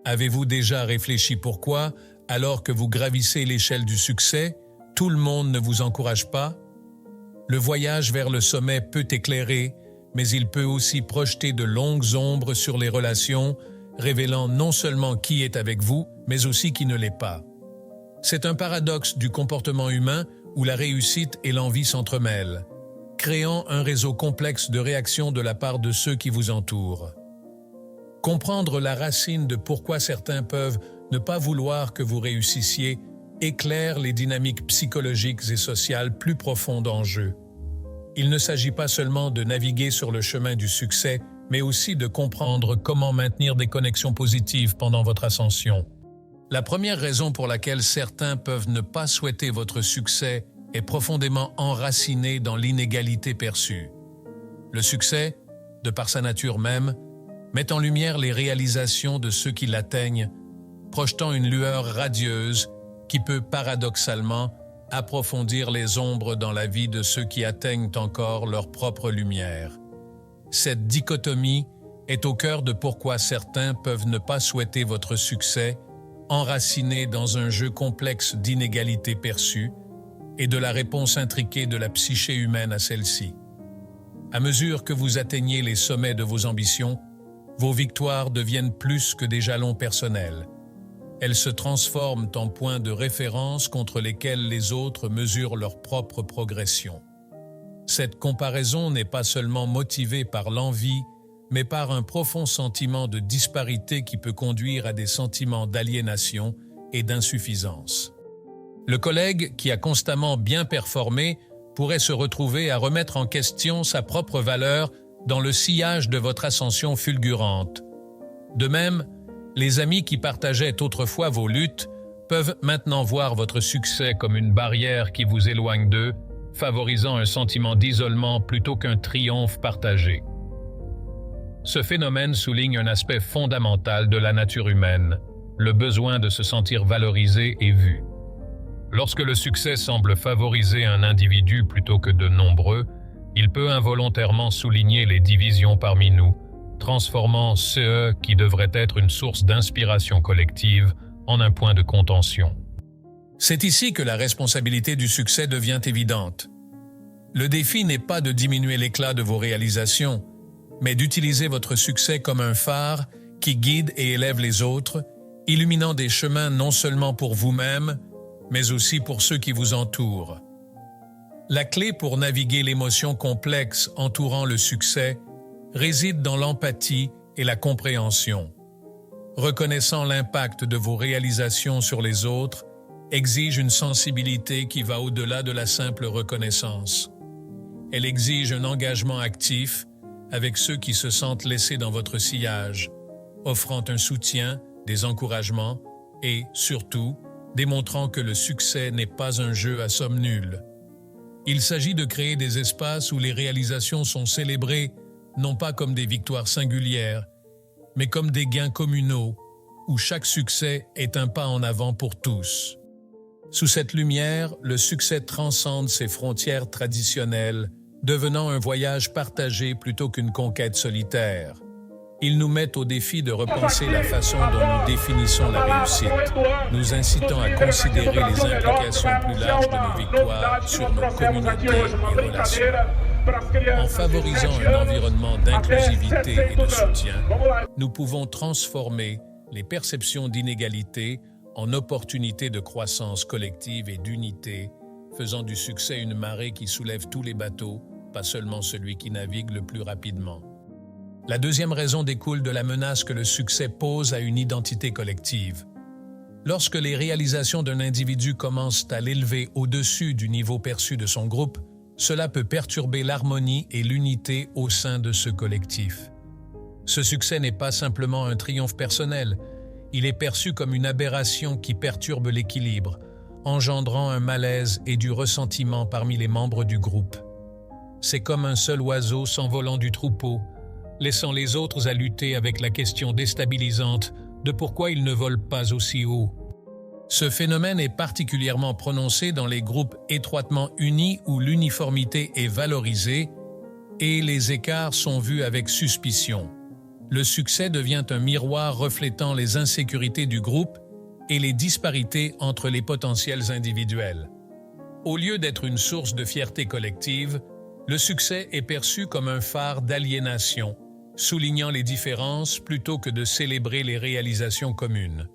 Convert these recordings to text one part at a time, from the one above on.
Avez-vous déjà réfléchi pourquoi, alors que vous gravissez l'échelle du succès, tout le monde ne vous encourage pas? Le voyage vers le sommet peut éclairer, mais il peut aussi projeter de longues ombres sur les relations, révélant non seulement qui est avec vous, mais aussi qui ne l'est pas. C'est un paradoxe du comportement humain où la réussite et l'envie s'entremêlent, créant un réseau complexe de réactions de la part de ceux qui vous entourent. Comprendre la racine de pourquoi certains peuvent ne pas vouloir que vous réussissiez éclaire les dynamiques psychologiques et sociales plus profondes en jeu. Il ne s'agit pas seulement de naviguer sur le chemin du succès, mais aussi de comprendre comment maintenir des connexions positives pendant votre ascension. La première raison pour laquelle certains peuvent ne pas souhaiter votre succès est profondément enracinée dans l'inégalité perçue. Le succès, de par sa nature même, met en lumière les réalisations de ceux qui l'atteignent, projetant une lueur radieuse qui peut paradoxalement approfondir les ombres dans la vie de ceux qui atteignent encore leur propre lumière. Cette dichotomie est au cœur de pourquoi certains peuvent ne pas souhaiter votre succès, enracinés dans un jeu complexe d'inégalités perçues et de la réponse intriquée de la psyché humaine à celle-ci. À mesure que vous atteignez les sommets de vos ambitions, vos victoires deviennent plus que des jalons personnels. Elles se transforment en points de référence contre lesquels les autres mesurent leur propre progression. Cette comparaison n'est pas seulement motivée par l'envie, mais par un profond sentiment de disparité qui peut conduire à des sentiments d'aliénation et d'insuffisance. Le collègue qui a constamment bien performé pourrait se retrouver à remettre en question sa propre valeur dans le sillage de votre ascension fulgurante. De même, les amis qui partageaient autrefois vos luttes peuvent maintenant voir votre succès comme une barrière qui vous éloigne d'eux, favorisant un sentiment d'isolement plutôt qu'un triomphe partagé. Ce phénomène souligne un aspect fondamental de la nature humaine, le besoin de se sentir valorisé et vu. Lorsque le succès semble favoriser un individu plutôt que de nombreux, il peut involontairement souligner les divisions parmi nous, transformant ce qui devrait être une source d'inspiration collective en un point de contention. C'est ici que la responsabilité du succès devient évidente. Le défi n'est pas de diminuer l'éclat de vos réalisations, mais d'utiliser votre succès comme un phare qui guide et élève les autres, illuminant des chemins non seulement pour vous-même, mais aussi pour ceux qui vous entourent. La clé pour naviguer l'émotion complexe entourant le succès réside dans l'empathie et la compréhension. Reconnaissant l'impact de vos réalisations sur les autres exige une sensibilité qui va au-delà de la simple reconnaissance. Elle exige un engagement actif avec ceux qui se sentent laissés dans votre sillage, offrant un soutien, des encouragements et, surtout, démontrant que le succès n'est pas un jeu à somme nulle. Il s'agit de créer des espaces où les réalisations sont célébrées non pas comme des victoires singulières, mais comme des gains communaux, où chaque succès est un pas en avant pour tous. Sous cette lumière, le succès transcende ses frontières traditionnelles, devenant un voyage partagé plutôt qu'une conquête solitaire. Il nous met au défi de repenser la façon dont nous définissons la réussite, nous incitant à considérer les implications plus larges de nos victoires sur nos communautés et relations. En favorisant un environnement d'inclusivité et de soutien, nous pouvons transformer les perceptions d'inégalité en opportunités de croissance collective et d'unité, faisant du succès une marée qui soulève tous les bateaux, pas seulement celui qui navigue le plus rapidement. La deuxième raison découle de la menace que le succès pose à une identité collective. Lorsque les réalisations d'un individu commencent à l'élever au-dessus du niveau perçu de son groupe, cela peut perturber l'harmonie et l'unité au sein de ce collectif. Ce succès n'est pas simplement un triomphe personnel, il est perçu comme une aberration qui perturbe l'équilibre, engendrant un malaise et du ressentiment parmi les membres du groupe. C'est comme un seul oiseau s'envolant du troupeau, laissant les autres à lutter avec la question déstabilisante de pourquoi ils ne volent pas aussi haut. Ce phénomène est particulièrement prononcé dans les groupes étroitement unis où l'uniformité est valorisée et les écarts sont vus avec suspicion. le succès devient un miroir reflétant les insécurités du groupe et les disparités entre les potentiels individuels. Au lieu d'être une source de fierté collective, le succès est perçu comme un phare d'aliénation, soulignant les différences plutôt que de célébrer les réalisations communes.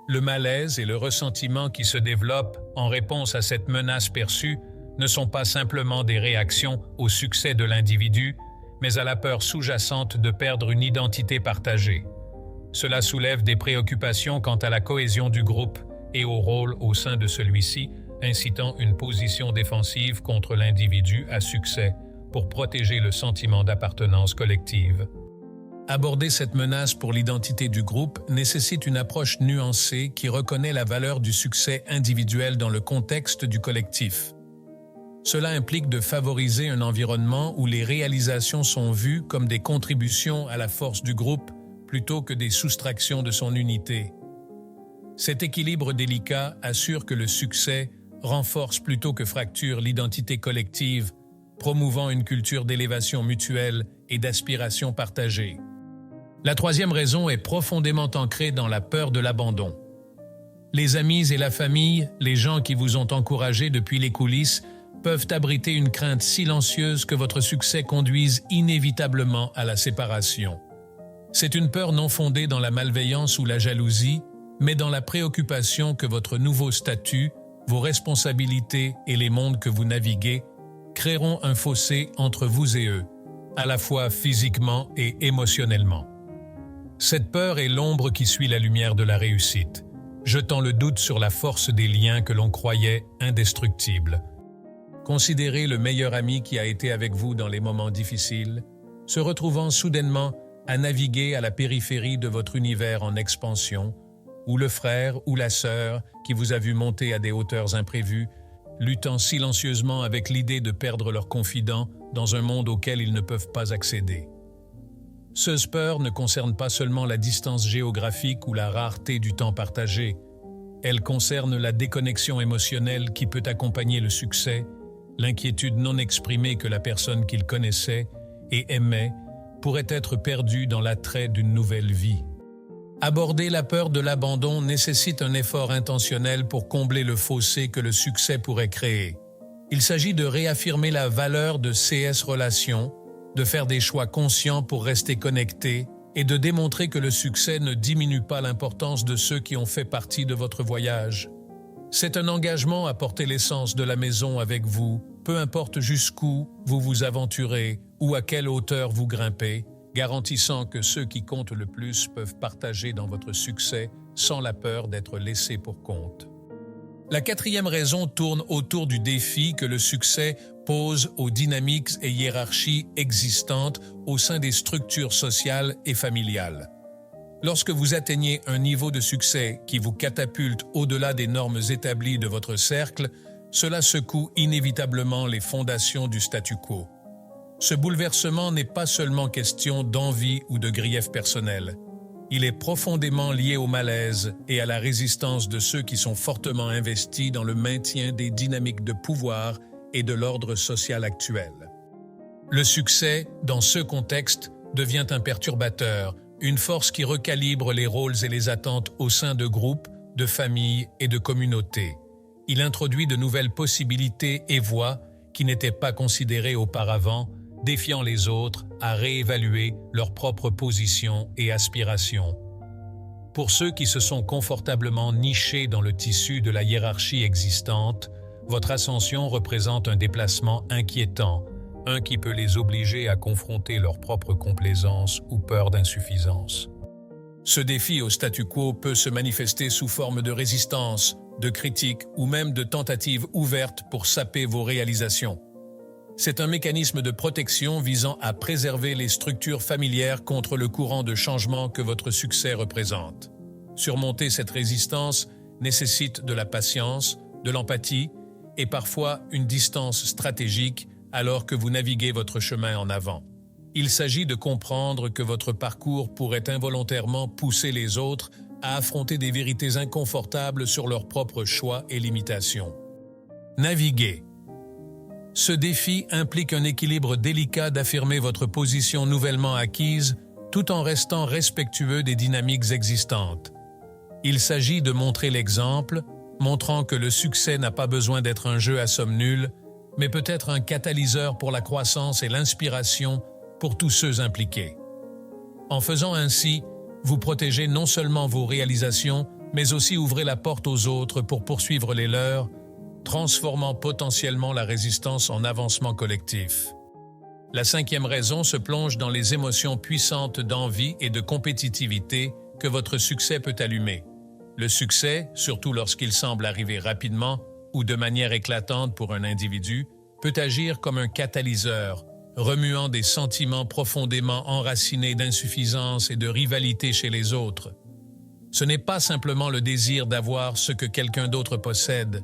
Le malaise et le ressentiment qui se développent en réponse à cette menace perçue ne sont pas simplement des réactions au succès de l'individu, mais à la peur sous-jacente de perdre une identité partagée. Cela soulève des préoccupations quant à la cohésion du groupe et au rôle au sein de celui-ci, incitant une position défensive contre l'individu à succès pour protéger le sentiment d'appartenance collective. Aborder cette menace pour l'identité du groupe nécessite une approche nuancée qui reconnaît la valeur du succès individuel dans le contexte du collectif. Cela implique de favoriser un environnement où les réalisations sont vues comme des contributions à la force du groupe plutôt que des soustractions de son unité. Cet équilibre délicat assure que le succès renforce plutôt que fracture l'identité collective, promouvant une culture d'élévation mutuelle et d'aspiration partagée. La troisième raison est profondément ancrée dans la peur de l'abandon. Les amis et la famille, les gens qui vous ont encouragé depuis les coulisses, peuvent abriter une crainte silencieuse que votre succès conduise inévitablement à la séparation. C'est une peur non fondée dans la malveillance ou la jalousie, mais dans la préoccupation que votre nouveau statut, vos responsabilités et les mondes que vous naviguez créeront un fossé entre vous et eux, à la fois physiquement et émotionnellement. Cette peur est l'ombre qui suit la lumière de la réussite, jetant le doute sur la force des liens que l'on croyait indestructibles. Considérez le meilleur ami qui a été avec vous dans les moments difficiles, se retrouvant soudainement à naviguer à la périphérie de votre univers en expansion, ou le frère ou la sœur qui vous a vu monter à des hauteurs imprévues, luttant silencieusement avec l'idée de perdre leurs confidents dans un monde auquel ils ne peuvent pas accéder. Ce peur ne concerne pas seulement la distance géographique ou la rareté du temps partagé, elle concerne la déconnexion émotionnelle qui peut accompagner le succès, l'inquiétude non exprimée que la personne qu'il connaissait et aimait pourrait être perdue dans l'attrait d'une nouvelle vie. Aborder la peur de l'abandon nécessite un effort intentionnel pour combler le fossé que le succès pourrait créer. Il s'agit de réaffirmer la valeur de ces relations, de faire des choix conscients pour rester connectés et de démontrer que le succès ne diminue pas l'importance de ceux qui ont fait partie de votre voyage. C'est un engagement à porter l'essence de la maison avec vous, peu importe jusqu'où vous vous aventurez ou à quelle hauteur vous grimpez, garantissant que ceux qui comptent le plus peuvent partager dans votre succès sans la peur d'être laissés pour compte. La quatrième raison tourne autour du défi que le succès pose aux dynamiques et hiérarchies existantes au sein des structures sociales et familiales. Lorsque vous atteignez un niveau de succès qui vous catapulte au-delà des normes établies de votre cercle, cela secoue inévitablement les fondations du statu quo. Ce bouleversement n'est pas seulement question d'envie ou de grief personnel. Il est profondément lié au malaise et à la résistance de ceux qui sont fortement investis dans le maintien des dynamiques de pouvoir et de l'ordre social actuel. Le succès, dans ce contexte, devient un perturbateur, une force qui recalibre les rôles et les attentes au sein de groupes, de familles et de communautés. Il introduit de nouvelles possibilités et voies qui n'étaient pas considérées auparavant, défiant les autres à réévaluer leurs propres positions et aspirations. Pour ceux qui se sont confortablement nichés dans le tissu de la hiérarchie existante, votre ascension représente un déplacement inquiétant, un qui peut les obliger à confronter leur propre complaisance ou peur d'insuffisance. Ce défi au statu quo peut se manifester sous forme de résistance, de critique ou même de tentatives ouvertes pour saper vos réalisations. C'est un mécanisme de protection visant à préserver les structures familières contre le courant de changement que votre succès représente. Surmonter cette résistance nécessite de la patience, de l'empathie et parfois une distance stratégique alors que vous naviguez votre chemin en avant. Il s'agit de comprendre que votre parcours pourrait involontairement pousser les autres à affronter des vérités inconfortables sur leurs propres choix et limitations. Naviguer. Ce défi implique un équilibre délicat d'affirmer votre position nouvellement acquise tout en restant respectueux des dynamiques existantes. Il s'agit de montrer l'exemple, montrant que le succès n'a pas besoin d'être un jeu à somme nulle, mais peut être un catalyseur pour la croissance et l'inspiration pour tous ceux impliqués. En faisant ainsi, vous protégez non seulement vos réalisations, mais aussi ouvrez la porte aux autres pour poursuivre les leurs, transformant potentiellement la résistance en avancement collectif. La 5e raison se plonge dans les émotions puissantes d'envie et de compétitivité que votre succès peut allumer. Le succès, surtout lorsqu'il semble arriver rapidement ou de manière éclatante pour un individu, peut agir comme un catalyseur, remuant des sentiments profondément enracinés d'insuffisance et de rivalité chez les autres. Ce n'est pas simplement le désir d'avoir ce que quelqu'un d'autre possède.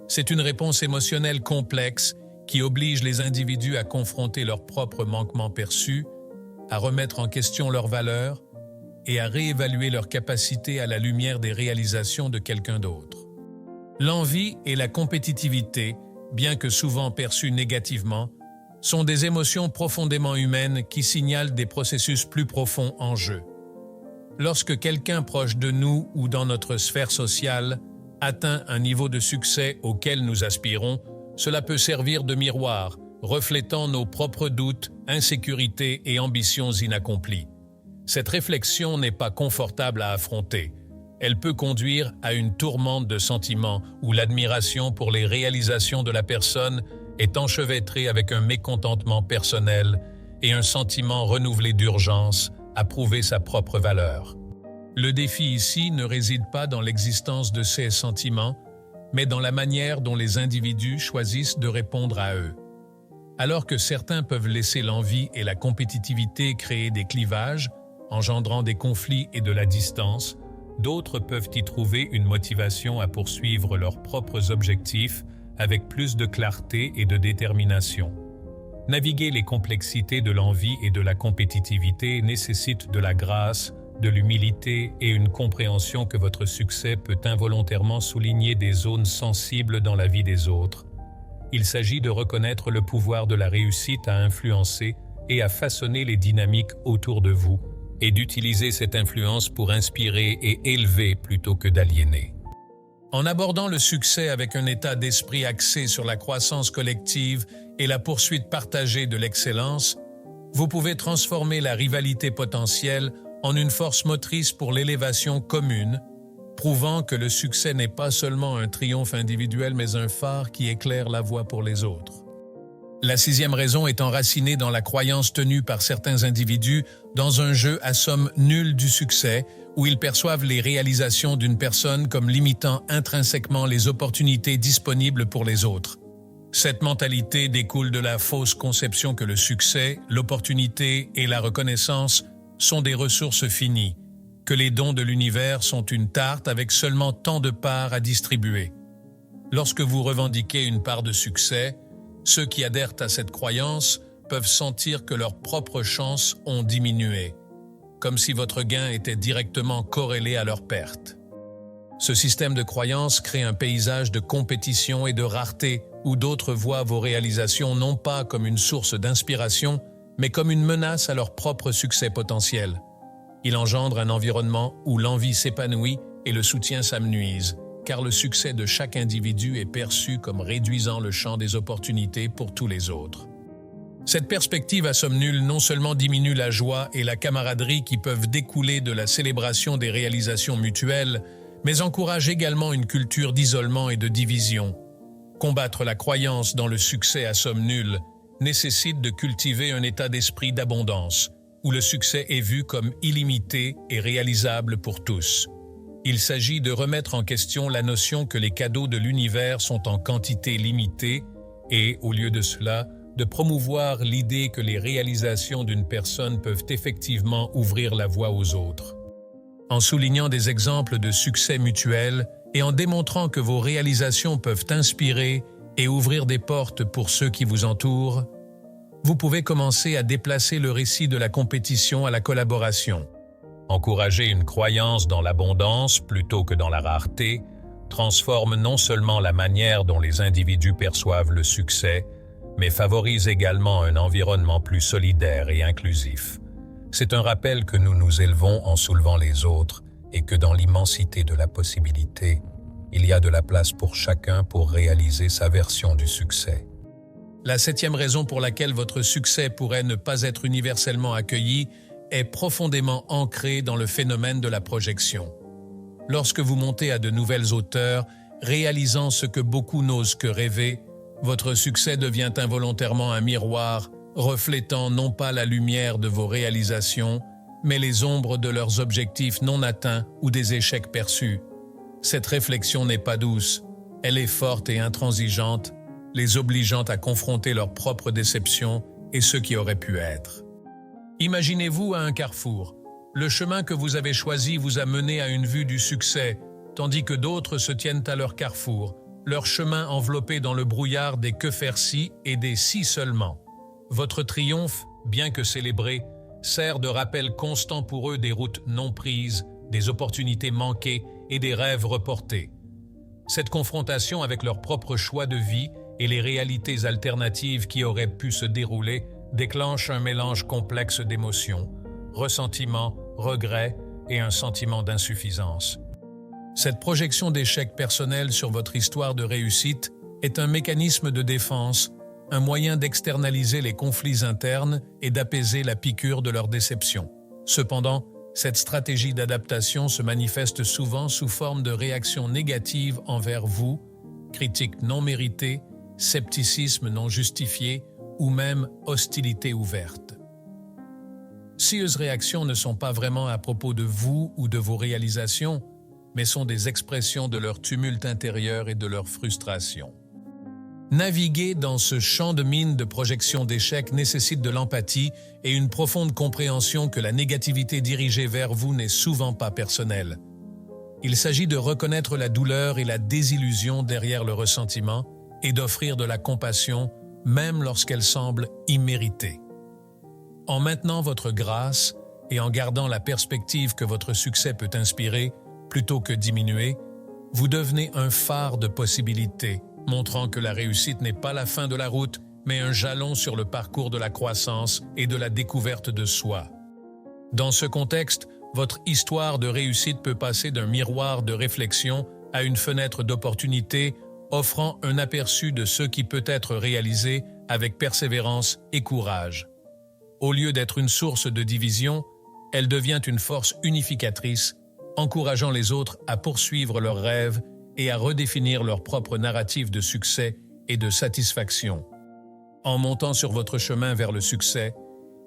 C'est une réponse émotionnelle complexe qui oblige les individus à confronter leurs propres manquements perçus, à remettre en question leurs valeurs et à réévaluer leurs capacités à la lumière des réalisations de quelqu'un d'autre. L'envie et la compétitivité, bien que souvent perçues négativement, sont des émotions profondément humaines qui signalent des processus plus profonds en jeu. Lorsque quelqu'un proche de nous ou dans notre sphère sociale atteint un niveau de succès auquel nous aspirons, cela peut servir de miroir, reflétant nos propres doutes, insécurités et ambitions inaccomplies. Cette réflexion n'est pas confortable à affronter. Elle peut conduire à une tourmente de sentiments où l'admiration pour les réalisations de la personne est enchevêtrée avec un mécontentement personnel et un sentiment renouvelé d'urgence à prouver sa propre valeur. Le défi ici ne réside pas dans l'existence de ces sentiments, mais dans la manière dont les individus choisissent de répondre à eux. Alors que certains peuvent laisser l'envie et la compétitivité créer des clivages, engendrant des conflits et de la distance, d'autres peuvent y trouver une motivation à poursuivre leurs propres objectifs avec plus de clarté et de détermination. Naviguer les complexités de l'envie et de la compétitivité nécessite de la grâce, de l'humilité et une compréhension que votre succès peut involontairement souligner des zones sensibles dans la vie des autres. Il s'agit de reconnaître le pouvoir de la réussite à influencer et à façonner les dynamiques autour de vous, et d'utiliser cette influence pour inspirer et élever plutôt que d'aliéner. En abordant le succès avec un état d'esprit axé sur la croissance collective et la poursuite partagée de l'excellence, vous pouvez transformer la rivalité potentielle en une force motrice pour l'élévation commune, prouvant que le succès n'est pas seulement un triomphe individuel mais un phare qui éclaire la voie pour les autres. La 6e raison est enracinée dans la croyance tenue par certains individus dans un jeu à somme nulle du succès, où ils perçoivent les réalisations d'une personne comme limitant intrinsèquement les opportunités disponibles pour les autres. Cette mentalité découle de la fausse conception que le succès, l'opportunité et la reconnaissance sont des ressources finies, que les dons de l'univers sont une tarte avec seulement tant de parts à distribuer. Lorsque vous revendiquez une part de succès, ceux qui adhèrent à cette croyance peuvent sentir que leurs propres chances ont diminué, comme si votre gain était directement corrélé à leur perte. Ce système de croyance crée un paysage de compétition et de rareté où d'autres voient vos réalisations non pas comme une source d'inspiration, mais comme une menace à leur propre succès potentiel. Il engendre un environnement où l'envie s'épanouit et le soutien s'amenuise, car le succès de chaque individu est perçu comme réduisant le champ des opportunités pour tous les autres. Cette perspective à somme nulle non seulement diminue la joie et la camaraderie qui peuvent découler de la célébration des réalisations mutuelles, mais encourage également une culture d'isolement et de division. Combattre la croyance dans le succès à somme nulle nécessite de cultiver un état d'esprit d'abondance, où le succès est vu comme illimité et réalisable pour tous. Il s'agit de remettre en question la notion que les cadeaux de l'univers sont en quantité limitée et, au lieu de cela, de promouvoir l'idée que les réalisations d'une personne peuvent effectivement ouvrir la voie aux autres. En soulignant des exemples de succès mutuels et en démontrant que vos réalisations peuvent inspirer et ouvrir des portes pour ceux qui vous entourent, vous pouvez commencer à déplacer le récit de la compétition à la collaboration. Encourager une croyance dans l'abondance plutôt que dans la rareté transforme non seulement la manière dont les individus perçoivent le succès, mais favorise également un environnement plus solidaire et inclusif. C'est un rappel que nous nous élevons en soulevant les autres et que dans l'immensité de la possibilité, il y a de la place pour chacun pour réaliser sa version du succès. La 7e raison pour laquelle votre succès pourrait ne pas être universellement accueilli est profondément ancrée dans le phénomène de la projection. Lorsque vous montez à de nouvelles hauteurs, réalisant ce que beaucoup n'osent que rêver, votre succès devient involontairement un miroir reflétant non pas la lumière de vos réalisations, mais les ombres de leurs objectifs non atteints ou des échecs perçus. Cette réflexion n'est pas douce, elle est forte et intransigeante, les obligeant à confronter leurs propres déceptions et ce qui aurait pu être. Imaginez-vous à un carrefour. Le chemin que vous avez choisi vous a mené à une vue du succès, tandis que d'autres se tiennent à leur carrefour, leur chemin enveloppé dans le brouillard des que faire si et des si seulement. Votre triomphe, bien que célébré, sert de rappel constant pour eux des routes non prises, des opportunités manquées et des rêves reportés. Cette confrontation avec leur propre choix de vie et les réalités alternatives qui auraient pu se dérouler déclenche un mélange complexe d'émotions, ressentiment, regret et un sentiment d'insuffisance. Cette projection d'échec personnel sur votre histoire de réussite est un mécanisme de défense, un moyen d'externaliser les conflits internes et d'apaiser la piqûre de leur déception. Cependant, cette stratégie d'adaptation se manifeste souvent sous forme de réactions négatives envers vous, critiques non méritées, scepticisme non justifié ou même hostilité ouverte. Ces réactions ne sont pas vraiment à propos de vous ou de vos réalisations, mais sont des expressions de leur tumulte intérieur et de leur frustration. Naviguer dans ce champ de mine de projection d'échecs nécessite de l'empathie et une profonde compréhension que la négativité dirigée vers vous n'est souvent pas personnelle. Il s'agit de reconnaître la douleur et la désillusion derrière le ressentiment et d'offrir de la compassion, même lorsqu'elle semble imméritée. En maintenant votre grâce et en gardant la perspective que votre succès peut inspirer, plutôt que diminuer, vous devenez un phare de possibilités, montrant que la réussite n'est pas la fin de la route, mais un jalon sur le parcours de la croissance et de la découverte de soi. Dans ce contexte, votre histoire de réussite peut passer d'un miroir de réflexion à une fenêtre d'opportunité, offrant un aperçu de ce qui peut être réalisé avec persévérance et courage. Au lieu d'être une source de division, elle devient une force unificatrice, encourageant les autres à poursuivre leurs rêves et à redéfinir leur propre narratif de succès et de satisfaction. En montant sur votre chemin vers le succès,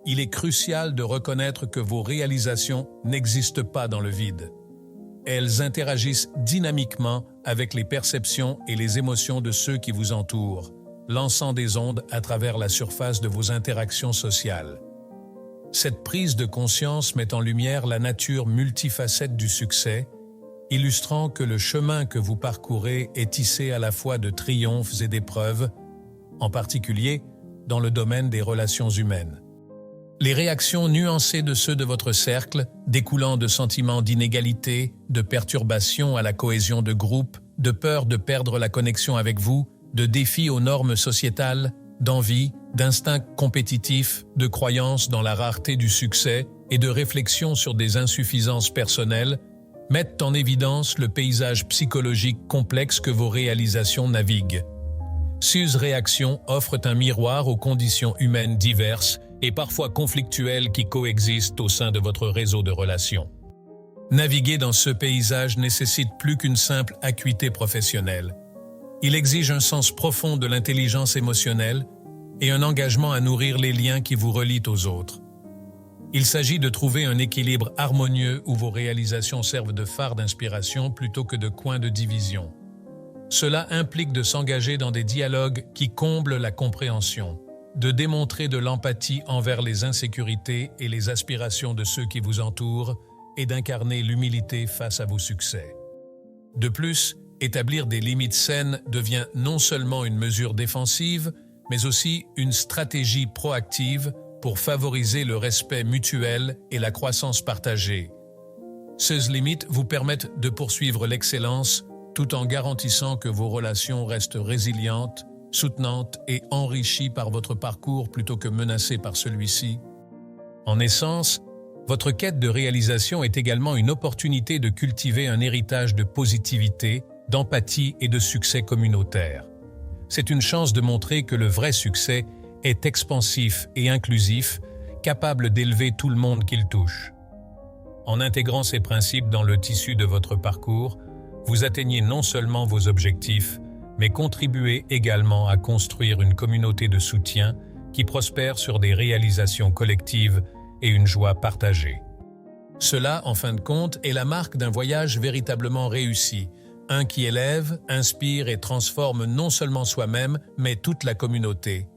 il est crucial de reconnaître que vos réalisations n'existent pas dans le vide. Elles interagissent dynamiquement avec les perceptions et les émotions de ceux qui vous entourent, lançant des ondes à travers la surface de vos interactions sociales. Cette prise de conscience met en lumière la nature multifacette du succès, illustrant que le chemin que vous parcourez est tissé à la fois de triomphes et d'épreuves, en particulier dans le domaine des relations humaines. Les réactions nuancées de ceux de votre cercle, découlant de sentiments d'inégalité, de perturbation à la cohésion de groupe, de peur de perdre la connexion avec vous, de défis aux normes sociétales, d'envie, d'instinct compétitif, de croyance dans la rareté du succès et de réflexion sur des insuffisances personnelles, mettent en évidence le paysage psychologique complexe que vos réalisations naviguent. Ces réactions offrent un miroir aux conditions humaines diverses et parfois conflictuelles qui coexistent au sein de votre réseau de relations. Naviguer dans ce paysage nécessite plus qu'une simple acuité professionnelle. Il exige un sens profond de l'intelligence émotionnelle et un engagement à nourrir les liens qui vous relient aux autres. Il s'agit de trouver un équilibre harmonieux où vos réalisations servent de phare d'inspiration plutôt que de coin de division. Cela implique de s'engager dans des dialogues qui comblent la compréhension, de démontrer de l'empathie envers les insécurités et les aspirations de ceux qui vous entourent et d'incarner l'humilité face à vos succès. De plus, établir des limites saines devient non seulement une mesure défensive, mais aussi une stratégie proactive pour favoriser le respect mutuel et la croissance partagée. Ces limites vous permettent de poursuivre l'excellence tout en garantissant que vos relations restent résilientes, soutenantes et enrichies par votre parcours plutôt que menacées par celui-ci. En essence, Votre quête de réalisation est également une opportunité de cultiver un héritage de positivité, d'empathie et de succès communautaire. C'est une chance de montrer que le vrai succès est expansif et inclusif, capable d'élever tout le monde qu'il touche. En intégrant ces principes dans le tissu de votre parcours, vous atteignez non seulement vos objectifs, mais contribuez également à construire une communauté de soutien qui prospère sur des réalisations collectives et une joie partagée. Cela, en fin de compte, est la marque d'un voyage véritablement réussi, un qui élève, inspire et transforme non seulement soi-même, mais toute la communauté.